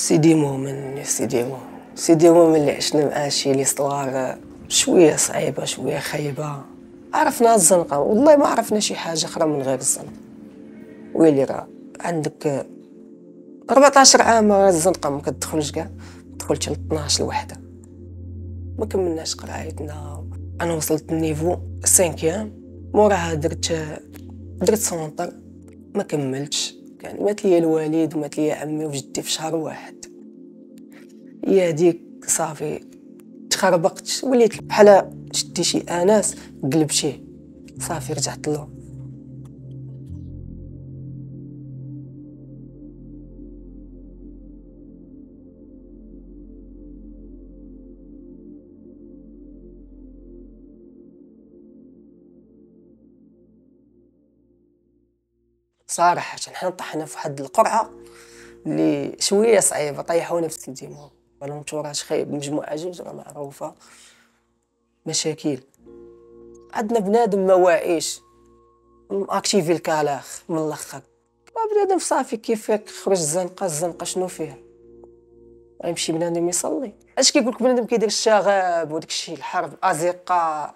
سيدي مؤمن يا سيدي مؤمن، سيدي مؤمن اللي عشنا معاه شي لي صوار شويه صعيبه شويه خايبه. عرفنا الزنقه، والله ما عرفنا شي حاجه اخرى من غير الزنقه. ويلي راه عندك 14 عام الزنقه ما كتدخلش كاع، دخلت ل 12 الوحده ما كملناش قرايتنا. انا وصلت النيفو 5 موراها درت سونطر ما كملتش. كان مات لي الوالد ومات لي عمي وجدي في شهر واحد. هي هذيك صافي تخربقت، وليت بحال شدي شي اناس قلبتيه صافي رجعت له. صراحه حنا طحنا في واحد القرعه اللي شويه صعيبه، طيحونا في سيدي مو. الانتوراج خايب، مجموعه جوج راه معروفه مشاكل. عندنا بنادم ما واعيش اكتيفي الكالاخ من الاخر. بنادم صافي كيف خرج الزنقه شنو فيها؟ غيمشي بنادم يصلي. اش كيقولك بنادم كيدير الشغب وداك الشيء، الحرب الازقه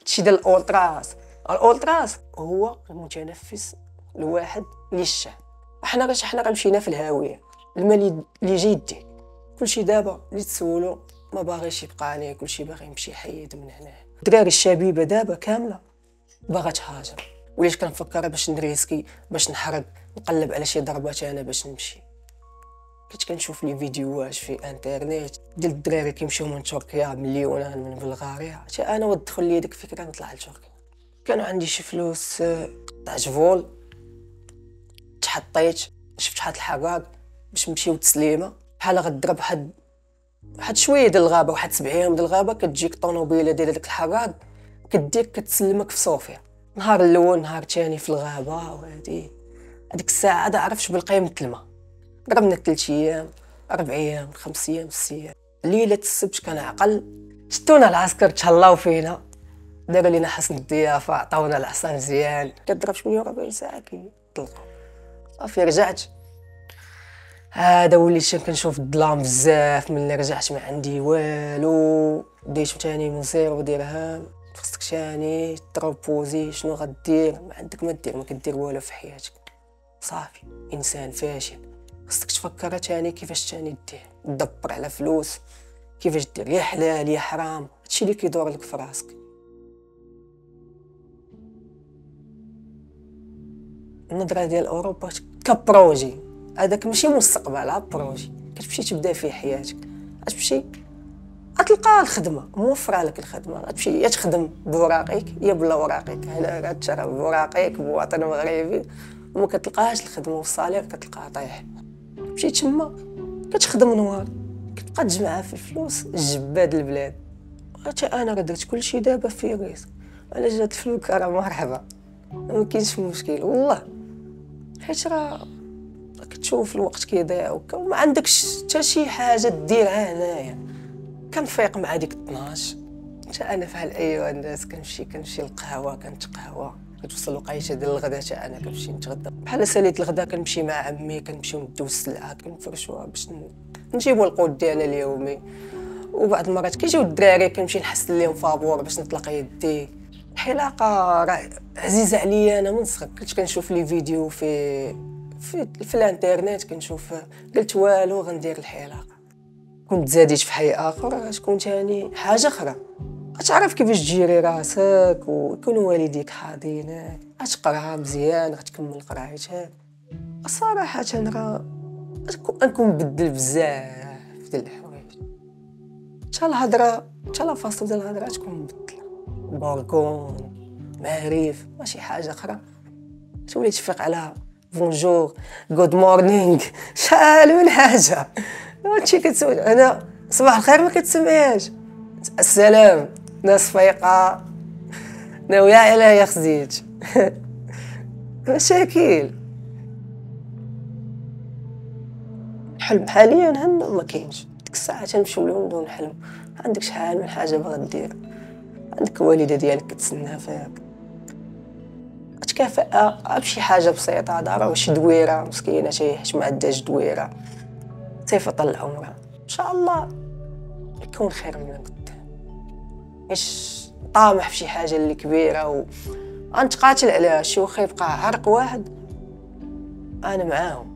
هادشي ديال الاولتراس. الاولتراس هو المتنفس الواحد للشعب. حنا غمشينا في الهاويه. المال اللي جاي يديك كلشي دابا اللي تسولو ما باغيش يبقى عليه، كلشي باغي يمشي حيد من هنا. الدراري الشبيبه دابا كامله باغا تهاجر. وليت كنفكر باش نريسكي، باش نحرق، نقلب على شي ضربات انا باش نمشي. كنت كنشوف لي فيديوهات في انترنيت ديال الدراري كيمشيو من تركيا، من اليونان، من بلغاريا. حتى انا ودخل لي ديك الفكره نطلع لتركيا. كانوا عندي شي فلوس، قطع جفول تحطيت، شفت شحال الحراق باش نمشيو تسليمه. بحال غضرب واحد شويه ديال الغابه، واحد 7 ايام ديال الغابه، كتجيك طونوبيله ديال داك الحراق كديك كتسلمك في صوفيا. نهار الاول نهار ثاني في الغابه، وهادي هذيك الساعه عاد عرفتش بالقيمه الماء. ضربنا 3 ايام 4 ايام 5 ايام 6 ايام. ليله السبت كان عقل، شتونا العسكر تهلاو فينا، داروا لينا حسن الضيافه، عطاونا العصا مزيان. كضرب 48 ساعه كيطلقوا. صافي رجعت. هذا وليت كنشوف الظلام بزاف. ملي رجعت ما عندي والو، ديت ثاني من 0 درهم. خصك ثاني تروبوزي، شنو غدير؟ ما عندك ما دير، ما كدير والو في حياتك. صافي انسان فاشل. خصك تفكر ثاني كيفاش ثاني دير، تدبر على فلوس كيفاش دير، يا حلال يا حرام. هادشي اللي كيدور لك في راسك. النظره ديال اوروبا كبروجي، هذاك ماشي مستقبل، بروجي كتمشي تبدا فيه حياتك. غتمشي غتلقى الخدمه موفره لك، الخدمه غتمشي يا تخدم بوراقيك يا بلا وراقيك. هنا كتشرى بوراقيك بوطن مغربي وما كتلقاهاش الخدمه، والصالير كتلقاه طايح. مشيت تما كتخدم نوار، كتبقى تجمع في الفلوس جباد البلاد. حتى انا راه درت كلشي دابا في ريس. انا جات الفلوس راه مرحبا، ما كاينش مشكل والله. حيت راه كتشوف الوقت كيضيع وما عندكش حتى شي حاجه ديرها هنايا. كنفيق مع ديك 12 حتى انا فحال ايوا الناس كنمشي للقهوه، كنتقهوى. كتوصل الوقيته ديال الغدا حتى انا كنمشي نتغدى. بحال ساليت الغدا كنمشي مع عمي، كنمشيو ندوز السلعه، كنفرشوها باش نجيبو القوت ديالنا اليومي. وبعض المرات كيجيو الدراري كنمشي نحسن لهم فابور باش نطلق يدي. الحلاقه راه عزيزه عليا انا من صغر. كنت كنشوف لي فيديو في الانترنت، كنشوف قلت والو غندير الحلاقه. كنت زاديت في حي اخر غتكون ثاني حاجه اخرى. غتعرف كيفاش تجيري راسك ويكونوا والديك حاضينك، غتقرا مزيان، غتكمل قرايتك. صراحه راه غنكون مبدل بزاف ديال الحوايج. حتى الهضره، حتى لا فاصل ديال الهضره تكون مبدله. باركون معرف ماشي حاجه اخرى. تولي تفيق على بونجور غود مورنينغ، شحال من حاجه. هادشي كتسول انا صباح الخير ما كتسمعيهاش. السلام ناس فايقه ناويه على يا خزيت. مشاكل. حلم حاليا هنا ما كاينش. ديك الساعه تنمشيو لهم بدون حلم. عندك شحال من حاجه باغا دير، عندك والده ديالك كتسنى فيك، تكافئها بشي حاجه بسيطه. ضروري شي دويره مسكينه حيت ما عندهاش دويره صفة العمر ان شاء الله يكون خير من قدام. مش طامح في شي حاجه اللي كبيره غنتقاتل عليها، شي واخا يبقى عرق واحد انا معاهم.